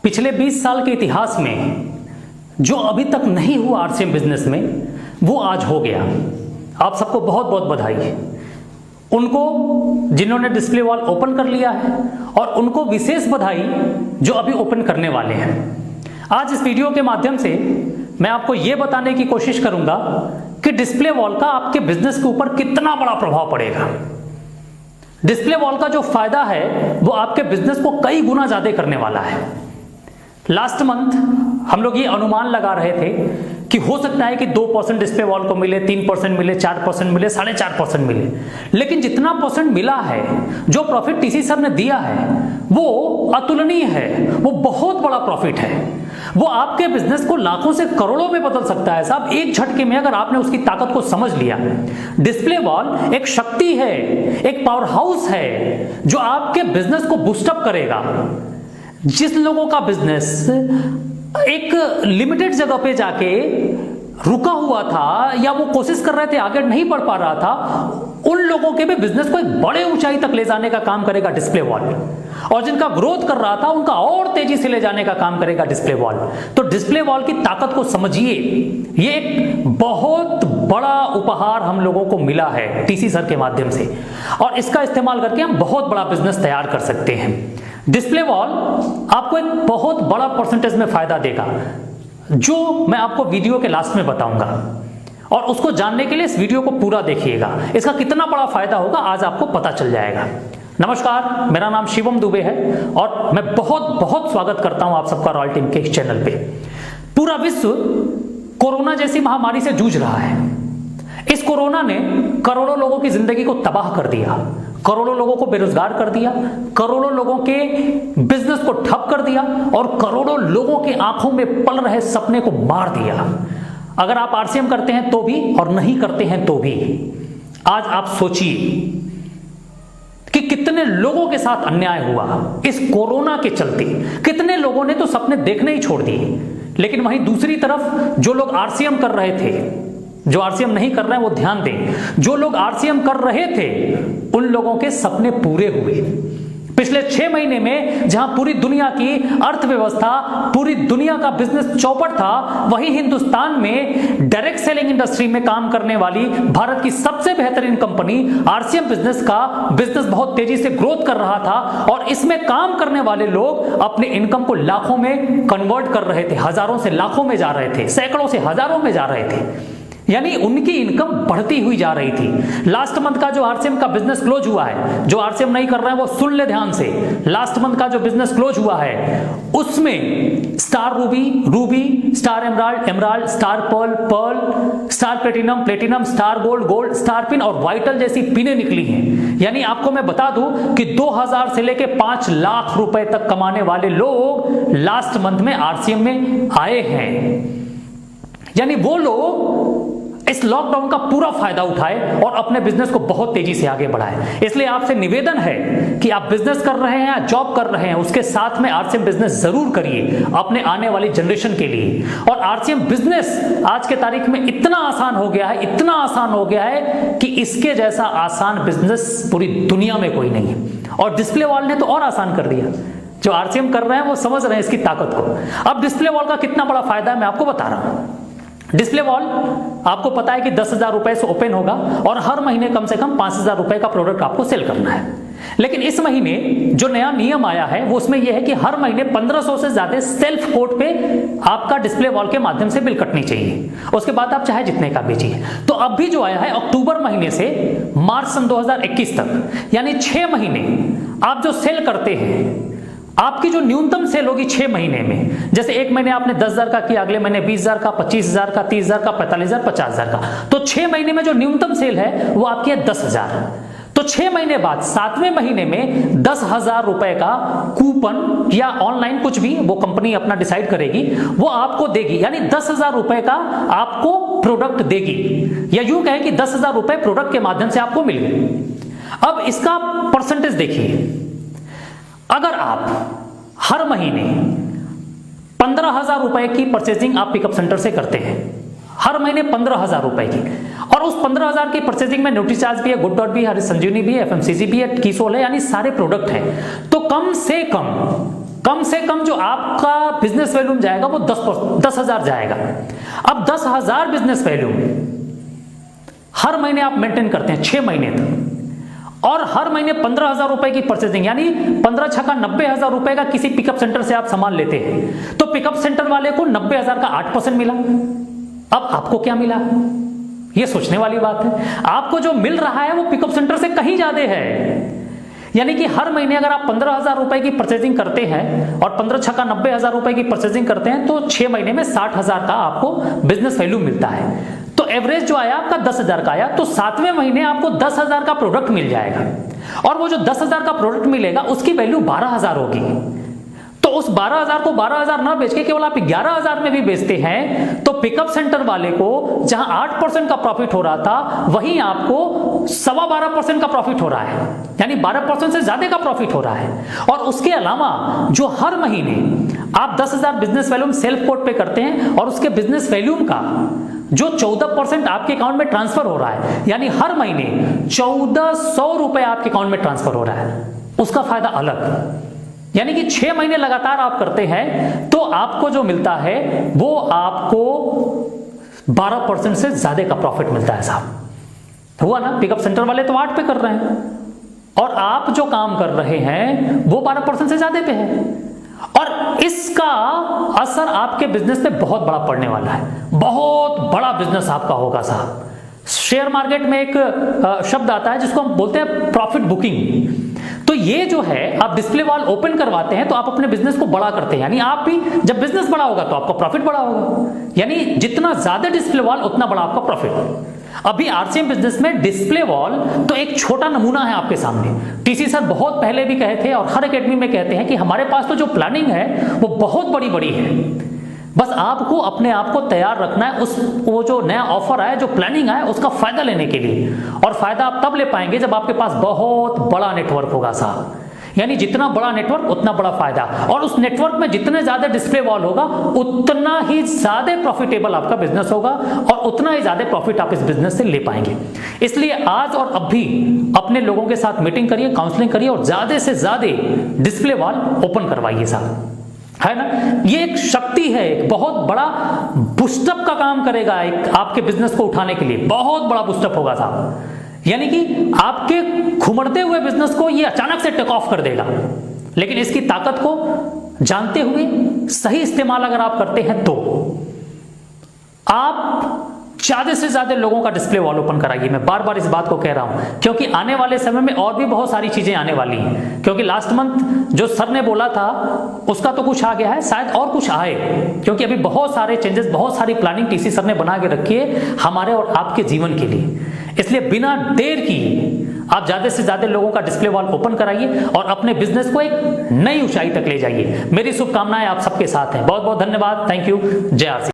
पिछले 20 साल के इतिहास में जो अभी तक नहीं हुआ आरसीएम बिजनेस में, वो आज हो गया। आप सबको बहुत बहुत बधाई। उनको जिन्होंने डिस्प्ले वॉल ओपन कर लिया है और उनको विशेष बधाई जो अभी ओपन करने वाले हैं। आज इस वीडियो के माध्यम से मैं आपको ये बताने की कोशिश करूंगा कि डिस्प्ले वॉल का आपके बिजनेस के ऊपर कितना बड़ा प्रभाव पड़ेगा। डिस्प्ले वॉल का जो फायदा है वो आपके बिजनेस को कई गुना ज्यादा करने वाला है। लास्ट मंथ हम लोग ये अनुमान लगा रहे थे कि हो सकता है कि 2% डिस्प्ले वॉल को मिले, 3% मिले, 4% मिले, 4.5% मिले, लेकिन जितना परसेंट मिला है, जो प्रॉफिट टीसी सर ने दिया है वो अतुलनीय है, वो बहुत बड़ा प्रॉफिट है। वो आपके बिजनेस को लाखों से करोड़ों में बदल सकता है साहब, एक झटके में, अगर आपने उसकी ताकत को समझ लिया। डिस्प्ले वॉल एक शक्ति है, एक पावर हाउस है जो आपके बिजनेस को बूस्टअप करेगा। जिस लोगों का बिजनेस एक लिमिटेड जगह पे जाके रुका हुआ था या वो कोशिश कर रहे थे, आगे नहीं बढ़ पा रहा था, उन लोगों के भी बिजनेस को एक बड़े ऊंचाई तक ले जाने का काम करेगा डिस्प्ले वॉल। और जिनका ग्रोथ कर रहा था उनका और तेजी से ले जाने का काम करेगा डिस्प्ले वॉल। तो डिस्प्ले वॉल की ताकत को समझिए, ये एक बहुत बड़ा उपहार हम लोगों को मिला है टीसी सर के माध्यम से, और इसका इस्तेमाल करके हम बहुत बड़ा बिजनेस तैयार कर सकते हैं। डिस्प्ले वॉल आपको एक बहुत बड़ा परसेंटेज में फायदा देगा, जो मैं आपको वीडियो के लास्ट में बताऊंगा, और उसको जानने के लिए इस वीडियो को पूरा देखिएगा। इसका कितना बड़ा फायदा होगा आज आपको पता चल जाएगा। नमस्कार, मेरा नाम शिवम दुबे है और मैं बहुत बहुत स्वागत करता हूं आप सबका रॉयल टीम के चैनल पे। पूरा विश्व कोरोना जैसी महामारी से जूझ रहा है। इस कोरोना ने करोड़ों लोगों की जिंदगी को तबाह कर दिया, करोड़ों लोगों को बेरोजगार कर दिया, करोड़ों लोगों के बिजनेस को ठप कर दिया और करोड़ों लोगों की आंखों में पल रहे सपने को मार दिया। अगर आप आरसीएम करते हैं तो भी और नहीं करते हैं तो भी, आज आप सोचिए कि कितने लोगों के साथ अन्याय हुआ इस कोरोना के चलते। कितने लोगों ने तो सपने देखने ही छोड़ दिए। लेकिन वहीं दूसरी तरफ जो लोग आरसीएम कर रहे थे, जो आरसीएम नहीं कर रहे हैं वो ध्यान दें, जो लोग आरसीएम कर रहे थे उन लोगों के सपने पूरे हुए। पिछले 6 महीने में जहां पूरी दुनिया की अर्थव्यवस्था, पूरी दुनिया का बिजनेस चौपट था, वहीं हिंदुस्तान में डायरेक्ट सेलिंग इंडस्ट्री में काम करने वाली भारत की सबसे बेहतरीन कंपनी आरसीएम बिजनेस बहुत तेजी से ग्रोथ कर रहा था, और इसमें काम करने वाले लोग अपने इनकम को लाखों में कन्वर्ट कर रहे थे, हजारों से लाखों में जा रहे थे, सैकड़ों से हजारों में जा रहे थे, यानी उनकी इनकम बढ़ती हुई जा रही थी। लास्ट मंथ का जो आरसीएम का बिजनेस क्लोज हुआ है, जो आरसीएम नहीं कर रहे हैं वो सुन ले ध्यान से, लास्ट मंथ का जो बिजनेस क्लोज हुआ है उसमें star ruby, star emerald, star pearl, star platinum, star gold, star pin और वाइटल जैसी पिनें निकली हैं। यानी आपको मैं बता दूं कि 2000 से लेके 5 लाख रुपए तक कमाने वाले लोग लास्ट मंथ में आरसीएम में आए हैं। यानी वो लोग इस लॉकडाउन का पूरा फायदा उठाए और अपने बिजनेस को बहुत तेजी से आगे बढ़ाए। इसलिए आपसे निवेदन है कि आप बिजनेस कर रहे हैं या जॉब कर रहे हैं, उसके साथ में आरसीएम बिजनेस जरूर करिए अपने आने वाली जनरेशन के लिए। और आरसीएम बिजनेस आज के तारीख में इतना आसान हो गया है, इतना आसान हो गया है कि इसके जैसा आसान बिजनेस पूरी दुनिया में कोई नहीं है। और डिस्प्ले वॉल ने तो और आसान कर दिया। जो आरसीएम कर रहे हैं वो समझ रहे हैं इसकी ताकत को। अब डिस्प्ले वॉल का कितना बड़ा फायदा है मैं आपको बता रहा हूं। डिस्प्ले वॉल आपको पता है कि 10,000 रुपए से ओपन होगा और हर महीने कम से कम 5,000 रुपए का प्रोडक्ट आपको सेल करना है। लेकिन इस महीने जो नया नियम आया है वो उसमें यह है कि हर महीने 1500 से ज्यादा सेल्फ कोट पे आपका डिस्प्ले वॉल के माध्यम से बिल कटनी चाहिए। उसके बाद आप चाहे जितने का बेचिए। तो अब भी जो आया है अक्टूबर महीने से मार्च सन 2021 तक, यानी 6 महीने आप जो सेल करते हैं, आपकी जो न्यूनतम सेल होगी 6 महीने में, जैसे एक महीने आपने 10,000 का किया, अगले महीने 20,000 का, 25,000 का, 30,000 का, 45,000, 50,000 का, तो 6 महीने में जो न्यूनतम सेल है वो आपकी है 10,000। तो 6 महीने बाद 7वें महीने में 10,000 रुपए का कूपन या ऑनलाइन कुछ भी वो कंपनी अपना डिसाइड करेगी, वो आपको देगी। यानी 10,000 रुपए का आपको प्रोडक्ट देगी, या यूं कहें कि 10,000 रुपए प्रोडक्ट के माध्यम से आपको मिल गए। अब इसका परसेंटेज देखिए, अगर आप हर महीने 15,000 रुपए की परचेजिंग आप पिकअप सेंटर से करते हैं, हर महीने 15,000 रुपए की, और उस 15,000 की परचेजिंग में नोटिस चार्ज भी है, गुड डॉट भी है, हरी संजीवनी भी है, एफएमसीजी भी है, कीसोल है, यानी सारे प्रोडक्ट हैं, तो कम से कम कम से कम जो आपका बिजनेस वैल्यूम जाएगा वो 10,000 जाएगा। अब 10,000 बिजनेस वैल्यूम हर महीने आप मेंटेन करते हैं 6 महीने तक, और हर महीने 15,000 रुपए की परचेजिंग, यानी 15 छक्का 90,000 रुपए का किसी पिकअप सेंटर से आप सामान लेते हैं, तो पिकअप सेंटर वाले को 90,000 का 8% मिला। अब आपको क्या मिला, ये सोचने वाली बात है। आपको जो मिल रहा है वो पिकअप सेंटर से कहीं ज्यादा है। यानी कि हर महीने अगर आप 15,000 रुपए की परचेजिंग करते हैं और 15 छक्का 90,000 रुपए की परचेजिंग करते हैं, तो 6 महीने में 60,000 का आपको बिजनेस वैल्यू मिलता है। तो एवरेज जो आया आपका 10,000 का आया, तो 7वें महीने आपको 10,000 का प्रोडक्ट मिल जाएगा, और वो जो 10,000 का प्रोडक्ट मिलेगा उसकी वैल्यू 12,000 होगी। तो उस 12,000 को 12,000 ना बेच के केवल आप 11,000 में भी बेचते हैं, तो पिकअप सेंटर वाले को जहां 8% का प्रॉफिट हो रहा था, वहीं आपको 12.25% का प्रॉफिट हो रहा है, यानी 12% से ज्यादा का प्रॉफिट हो रहा है। और उसके अलावा जो हर महीने आप 10,000 बिजनेस वैल्यूम सेल्फ कोट पे करते हैं, और उसके बिजनेस वैल्यूम का जो 14% आपके अकाउंट में ट्रांसफर हो रहा है, यानी हर महीने 1,400 रुपए आपके अकाउंट में ट्रांसफर हो रहा है, उसका फायदा अलग। यानी कि 6 महीने लगातार आप करते हैं तो आपको जो मिलता है वो आपको 12% से ज्यादा का प्रॉफिट मिलता है। साहब हुआ ना, पिकअप सेंटर वाले तो 8 पे कर रहे हैं, और आप जो काम कर रहे हैं वो 12% से ज्यादा पे है, और इसका असर आपके बिजनेस पे बहुत बड़ा पड़ने वाला है। बहुत बड़ा बिजनेस आपका होगा साहब। शेयर मार्केट में एक शब्द आता है जिसको हम बोलते हैं प्रॉफिट बुकिंग। तो ये जो है, आप डिस्प्ले वॉल ओपन करवाते हैं तो आप अपने बिजनेस को बड़ा करते हैं, यानी आप भी जब बिजनेस बड़ा होगा तो आपका प्रॉफिट बड़ा होगा, यानी जितना ज्यादा डिस्प्ले वॉल उतना बड़ा आपका प्रॉफिट। अभी आरसीएम बिजनेस में डिस्प्ले वॉल तो एक छोटा नमूना है आपके सामने। टीसी सर बहुत पहले भी कहे थे और हर एकेडमी में कहते हैं कि हमारे पास तो जो प्लानिंग है वो बहुत बड़ी बड़ी है, बस आपको अपने आप को तैयार रखना है उस वो जो नया ऑफर आया, जो प्लानिंग आया, उसका फायदा लेने के लिए। और फायदा आप तब ले पाएंगे जब आपके पास बहुत बड़ा नेटवर्क होगा साहब, यानी जितना बड़ा नेटवर्क उतना बड़ा फायदा, और उस नेटवर्क में जितने ज्यादा डिस्प्ले वॉल होगा उतना ही ज्यादा प्रॉफिटेबल आपका बिजनेस होगा, और उतना ही ज्यादा प्रॉफिट आप इस बिजनेस से ले पाएंगे। इसलिए आज और अब भी अपने लोगों के साथ मीटिंग करिए, काउंसलिंग करिए, और ज्यादा से ज्यादा डिस्प्ले वॉल ओपन करवाइए साहब, है ना। ये एक शक्ति है, एक बहुत बड़ा बूस्टअप का काम करेगा, एक आपके बिजनेस को उठाने के लिए बहुत बड़ा बूस्टअप होगा साहब। यानी कि आपके घुमड़ते हुए बिजनेस को ये अचानक से टेक ऑफ कर देगा। लेकिन इसकी ताकत को जानते हुए सही इस्तेमाल अगर आप करते हैं तो आप ज्यादा से ज्यादा लोगों का डिस्प्ले वॉल ओपन कराइए। मैं बार बार इस बात को कह रहा हूं क्योंकि आने वाले समय में और भी बहुत सारी चीजें आने वाली हैं, क्योंकि लास्ट मंथ जो सर ने बोला था उसका तो कुछ आ गया है, शायद और कुछ आए, क्योंकि अभी बहुत सारे चेंजेस, बहुत सारी प्लानिंग टीसी सर ने बना के रखी है हमारे और आपके जीवन के लिए। इसलिए बिना देर किए आप ज्यादा से ज्यादा लोगों का डिस्प्ले वॉल ओपन कराइए और अपने बिजनेस को एक नई ऊंचाई तक ले जाइए। मेरी शुभकामनाएं आप सबके साथ हैं। बहुत बहुत धन्यवाद। Thank you. जय आरसी।